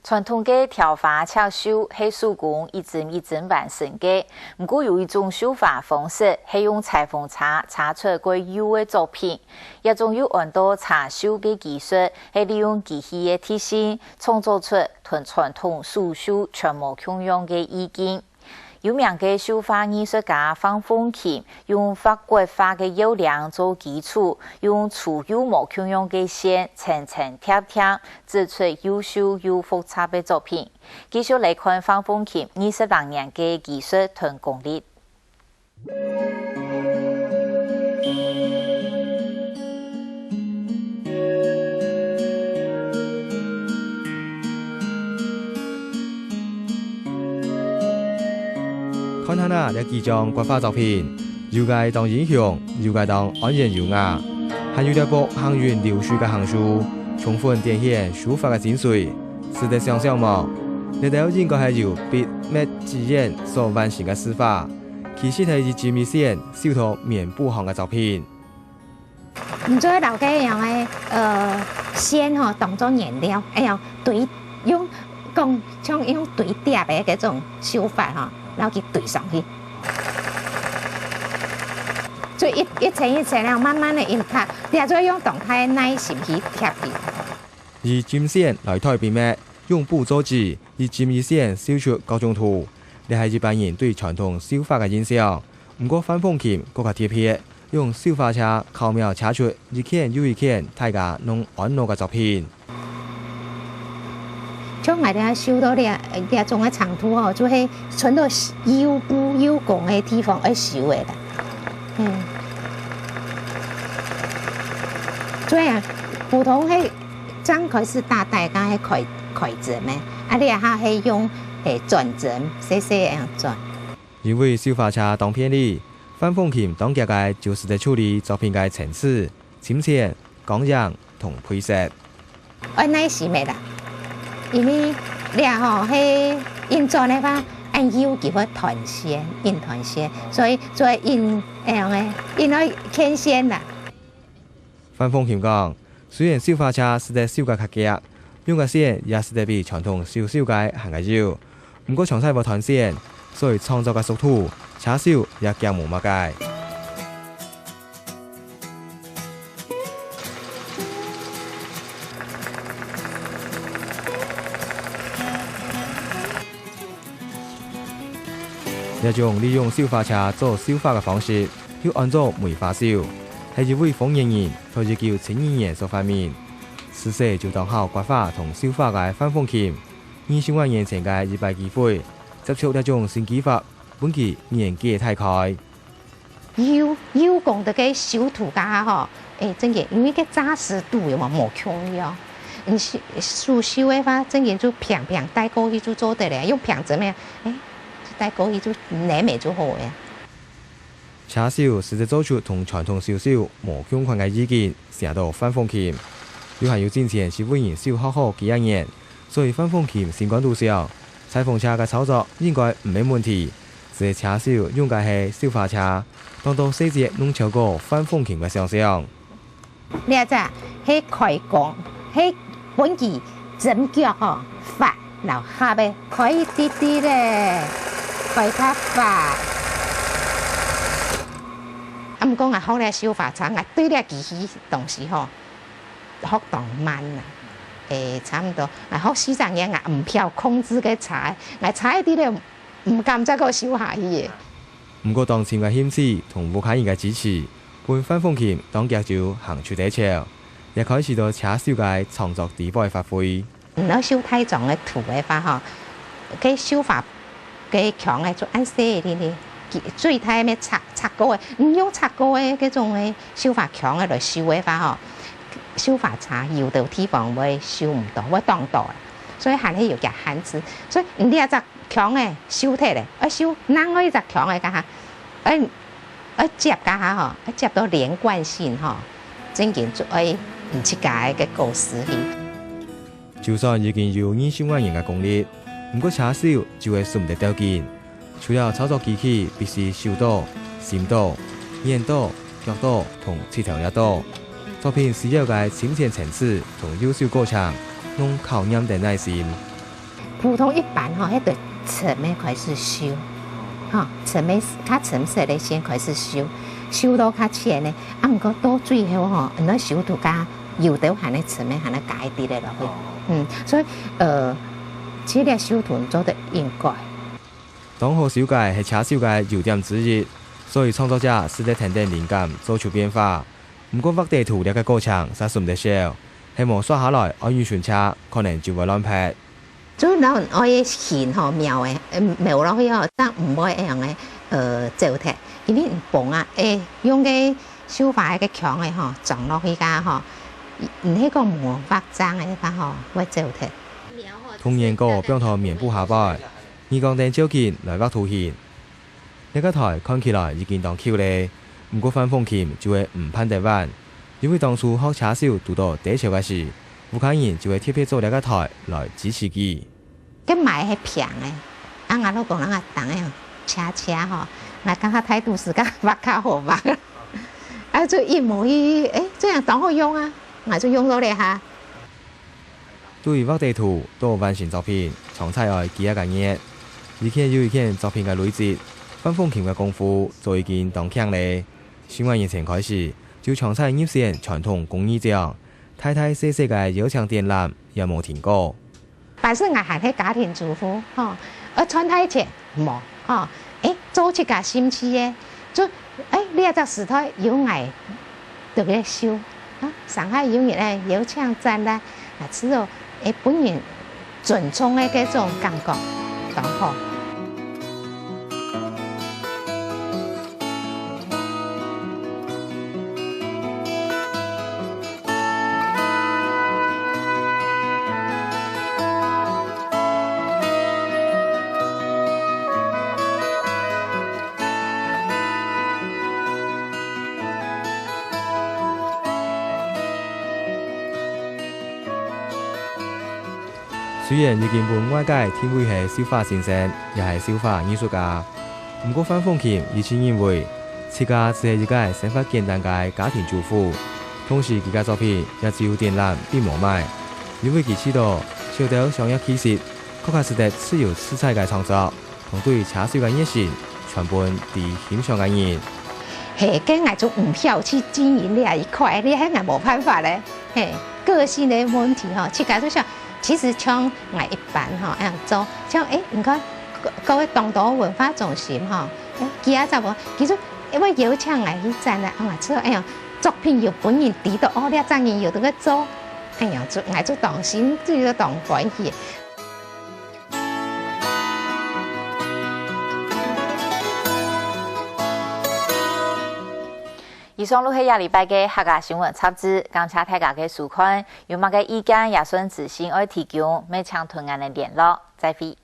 传统嘅条花插绣系手工一针完成嘅，不过有一种绣法方式系用裁缝插插出过幼嘅作品，一种有按到插绣嘅技术，系利用机器嘅特性创造出同传统手绣全无共样嘅意境。有名嘅绣花艺术家方凤琴用法国花嘅釉料做基础，用粗幼无共样嘅线层层贴贴，制出优秀又复杂嘅作品。继续来看方凤琴20年嘅技术同功力。看下那几张国画作品，又该当英雄，又该当安然优雅，还有一幅行云流水嘅行书，充分展现书法嘅精髓。值得想象嘛？呢度应该系由笔墨纸砚所完成嘅书法，其实係以紙面線繡到面部行嘅作品。唔做老嘅樣嘅線吼當作顏料，對用像用對疊嘅嗰種手法吼。然後佢對上去，所以一層一層然後慢慢的印刷，然後再用動態的耐心去貼去。以針線來代筆墨，用布做紙，以針與線繡出各種圖。呢係日本人對傳統繡法嘅印象。不過范鳳琴更加貼切，用繡花車巧妙插出一件又一件大家攏安樂嘅作品。像我哋繡到呢種嘅長圖吼，就係存到有布有工嘅地方去繡嘅啦。所以普通係張開是大概係開針嘅，你下係用轉針，細細樣轉。因為繡花車當片里，范鳳琴當家嘅就是在處理作品嘅層次、深淺、光影同配色。耐心嘅啦。因為你吼係印做的話，按要求佢團線，印團線，所以印樣嘅印到牽線啦。范鳳琴講，雖然繡花車是在繡嘅較夾，用嘅線也是在比傳統繡嘅行嘅少，不過詳細無團線，所以創作嘅速度、車繡也較無乜解。一種利用繡花車做繡花嘅方式，要按照梅花繡，係一位豐年人同一叫青年人所發明。此時就當好刮花同繡花嘅范鳳琴，20萬年前嘅一擺機會，接觸一種新技法，本期年紀太開。有功的嘅繡圖家吼，真嘅，因為個紮實度有冇強要，繡嘅話，真嘅就平平帶過去就做得咧，用平針咩？帶過去就靚味就好嘅。車繡實際做出同傳統繡繡無相關嘅意見，成到范鳳琴。又係要之前是為人繡好幾廿年，所以范鳳琴先關度上，裁縫車嘅操作應該唔係問題。這車繡用嘅係繡花車，當到細節弄超過范鳳琴嘅想象。你啊，係開工，係本期針腳吼發，然後下邊開啲啲咧。開較快，唔講學咧繡花車，對咧機器東西吼學當慢啦，差唔多，學4-5年唔漂控制嘅踩，踩啲咧唔敢再個繡下去嘅。唔過當前嘅險資同武漢人嘅支持，伴范鳳琴當腳就行出第一場，也開始到車繡嘅創作地位發揮。唔好繡太重嘅圖嘅話吼，佢繡法。嘅強嘅就按細啲咧，最睇咩擦膏嘅，唔用擦膏嘅嗰種嘅繡法強嘅來繡嘅話吼，繡法差有的地方會繡唔到，會當到，所以係要夾限制。所以你一隻強嘅繡體咧，繡哪個一隻強嘅家下，接家下吼，接到連貫性吼，真件就唔出界嘅故事去。就算已經有20萬人嘅功力。不過車繡就係順唔得條件，除了操作機器必須手刀、心刀、眼刀、腳刀同切條一刀，作品需要嘅深淺層次同優秀過程，用考驗的耐心。普通一般吼，迄对沉的开始修，吼沉的较沉色的先开始修，修到较浅的，啊，毋过到最后吼，那修到甲油到含咧沉的含咧解滴的落去，所以这个修图做得应该。当好小界是车手界优点之一，所以創作者使得添點靈感，做出變化。不過畫地圖了個過程實算唔得少，希望刷下來安於巡車，可能就會亂拍。做咱愛嘅線吼描嘅，描落去吼，但唔會一樣嘅糟蹋，因為磅啊，用嘅手法嘅強嘅吼撞落去㗎吼，唔係個磨法爭嘅法吼會糟蹋。同樣個幫佢面部下擺，耳光燈照見來畫圖形。呢個台看起來已經當 Q 咧，不過反風琴就會唔攀得穩，因為當初學車手讀到第一嘅時，有客人就會特別做呢個台來支持佢。佢買係平嘅，啊我老公人啊當樣車吼，我感覺態度是個畫較好畫，啊就一模一，這樣當好用啊，我就用咗嚟下。對於畫地圖到完成作品，常菜愛記一個月，而且有一件作品嘅累積，反風琴嘅功夫就已經當強咧。新完疫情開始，就常菜入選傳統工藝獎，大大細細嘅搖槍電纜也冇停過。但是我係喺家庭主婦，穿太前冇，做一個心思嘅，就呢一隻時代有藝就嘅修，上海有人咧搖槍站咧，只有本人尊重嘅嗰種感覺，當好。雖然已經被外界稱為係繡花先生，也係繡花藝術家，不過反風琴以前認為自家只係一個生活簡單嘅家庭主婦，同時佢嘅作品也只有電纜並冇賣，因為佢知道小到商業氣息，確實是得自由自在嘅創作，同對車手嘅熱情傳播俾欣賞嘅人。係，跟我就唔曉去經營呢一塊，呢係我冇辦法咧。個性嘅問題吼，自家都想。其實像我一般吼，咁樣做，像你看各位東島文化中心吼，其他就冇，其實因為搖槍嚟去站咧，我知道作品有本人睇到呢一陣人有得個做，我就當心，就當歡喜。以上錄係下禮拜嘅客家新聞雜誌，感謝大家嘅收看。有乜嘅意見，也順自行愛提供，每場同樣嘅聯絡，再會。